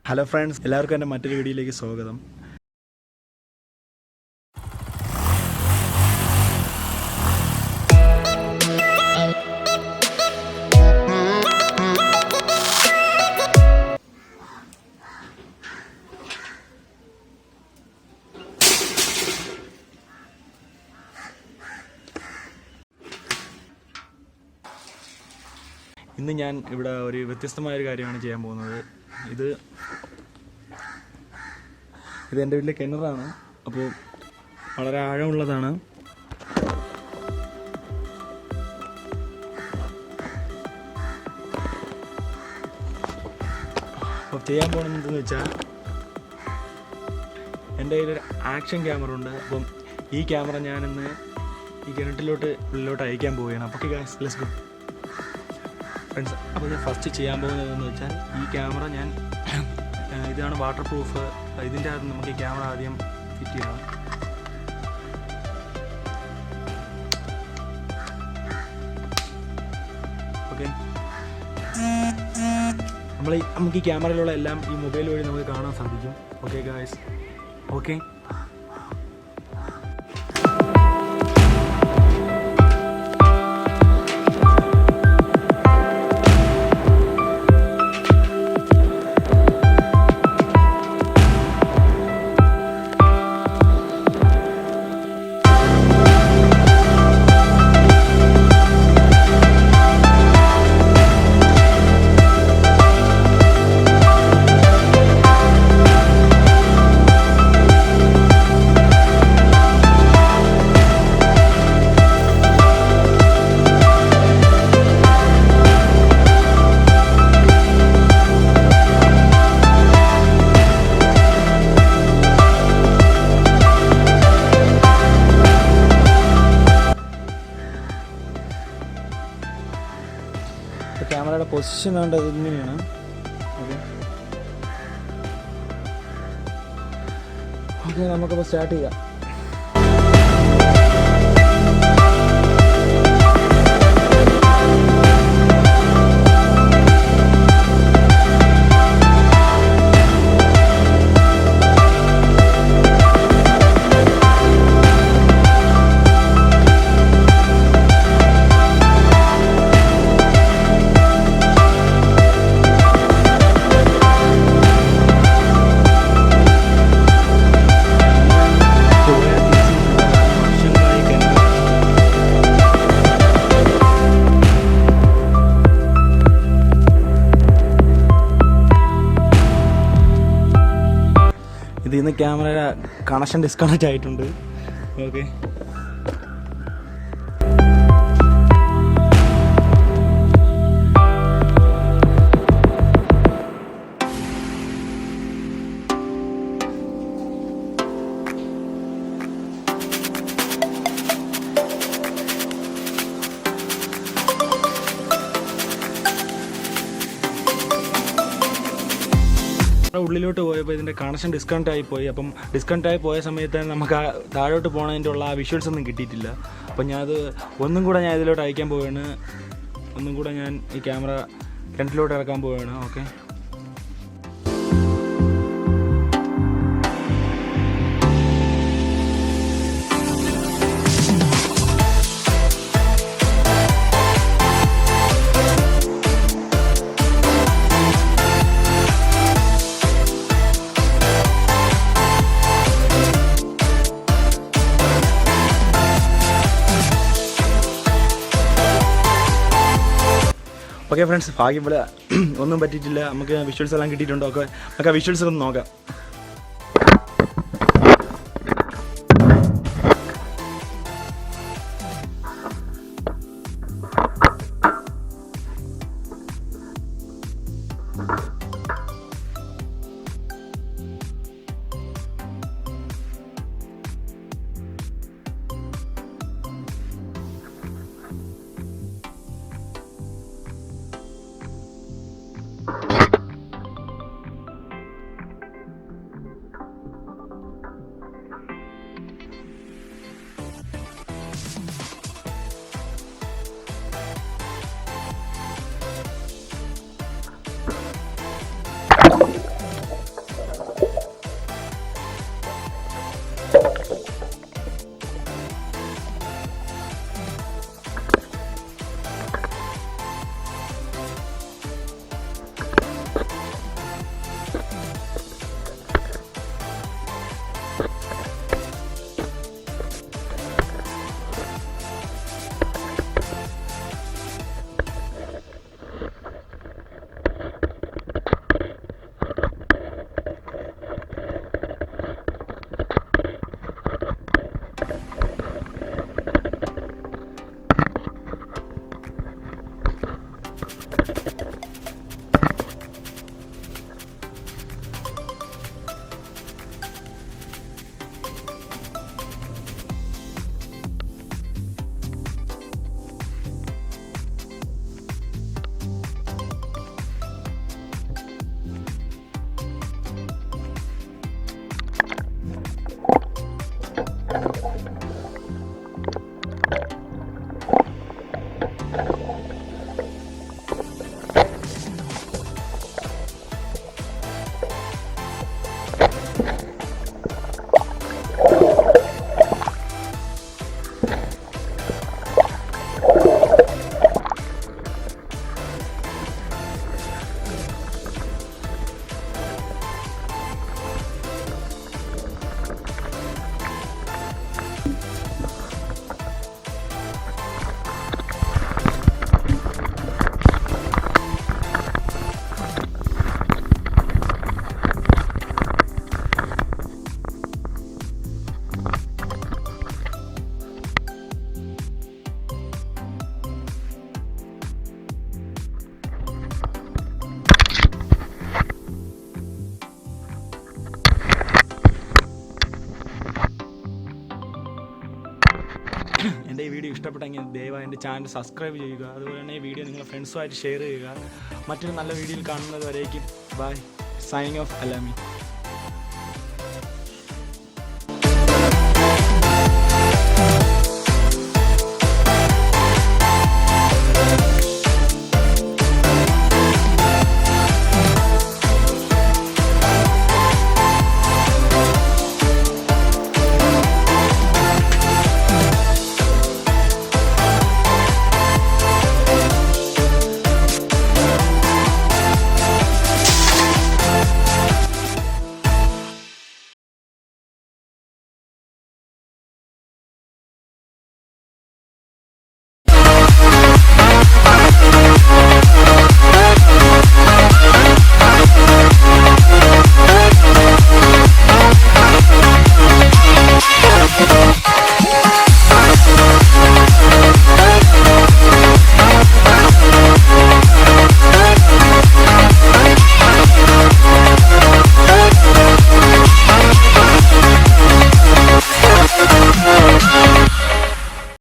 Hello friends, എല്ലാവർക്കും എൻ്റെ മറ്റൊരു വീഡിയോയിലേക്ക് സ്വാഗതം. ഇന്ന് ഞാൻ ഇവിടെ ഒരു വ്യത്യസ്തമായൊരു കാര്യമാണ് ചെയ്യാൻ പോകുന്നത്. ഇത് എൻ്റെ വീട്ടിലെ കിണറാണ്. അപ്പോൾ വളരെ ആഴമുള്ളതാണ്. അപ്പോൾ ചെയ്യാൻ പോകുന്നതെന്ന് വെച്ചാൽ എൻ്റെ കയ്യിലൊരു ആക്ഷൻ ക്യാമറ ഉണ്ട്. അപ്പം ഈ ക്യാമറ ഞാനിന്ന് ഈ കിണറ്റിലോട്ട് അയക്കാൻ പോവുകയാണ്. അപ്പോൾ ലെറ്റ്സ് ഗോ ഫ്രണ്ട്സ്. അപ്പോൾ ഞാൻ ഫസ്റ്റ് ചെയ്യാൻ പോകുന്നതെന്ന് വെച്ചാൽ ഈ ക്യാമറ ഇതാണ് വാട്ടർ പ്രൂഫ്. ഇതിൻ്റെ അകത്ത് നമുക്ക് ഈ ക്യാമറ ആദ്യം ഫിറ്റ് ചെയ്യണം. ഓക്കെ, നമുക്ക് ഈ ക്യാമറയിലുള്ള എല്ലാം ഈ മൊബൈൽ വഴി നമുക്ക് കാണാൻ സാധിക്കും. Okay guys, okay. ക്യാമറയുടെ പൊസിഷൻ വേണ്ടത് ഇങ്ങനെയാണ്. ഓക്കെ, നമുക്കപ്പോൾ സ്റ്റാർട്ട് ചെയ്യാം. ഇതിൽ നിന്ന് ക്യാമറയുടെ കണക്ഷൻ ഡിസ്കണക്റ്റ് ആയിട്ടുണ്ട്. ഓക്കെ, ഉള്ളിലോട്ട് പോയപ്പോൾ ഇതിൻ്റെ കണക്ഷൻ ഡിസ്കണക്റ്റ് ആയിപ്പോയി. അപ്പം ഡിസ്കണക്റ്റ് ആയി പോയ സമയത്ത് നമുക്ക് ആ താഴോട്ട് പോകണതിൻ്റെ ഉള്ള ആ വിഷ്വൽസ് ഒന്നും കിട്ടിയിട്ടില്ല. അപ്പം ഞാനത് ഒന്നും കൂടെ ഇതിലോട്ട് അയക്കാൻ പോവുകയാണ്. ഒന്നും കൂടെ ഞാൻ ഈ ക്യാമറ കിണറ്റിലോട്ട് ഇറക്കാൻ പോവുകയാണ്. ഓക്കെ, ഓക്കെ ഫ്രണ്ട്സ്, ഭാഗ്യം പോലെ ഒന്നും പറ്റിയിട്ടില്ല. നമുക്ക് വിഷ്വൽസ് എല്ലാം കിട്ടിയിട്ടുണ്ടോ? ഓക്കെ, നമുക്ക് ആ വിഷ്വൽസ് ഒന്ന് നോക്കാം. എൻ്റെ ഈ വീഡിയോ ഇഷ്ടപ്പെട്ടെങ്കിൽ ദയവായി എൻ്റെ ചാനൽ സബ്സ്ക്രൈബ് ചെയ്യുക. അതുപോലെ തന്നെ ഈ വീഡിയോ നിങ്ങളുടെ ഫ്രണ്ട്സുമായിട്ട് ഷെയർ ചെയ്യുക. മറ്റൊരു നല്ല വീഡിയോയിൽ കാണുന്നത് വരേക്കും ബൈ. Signing off Alami.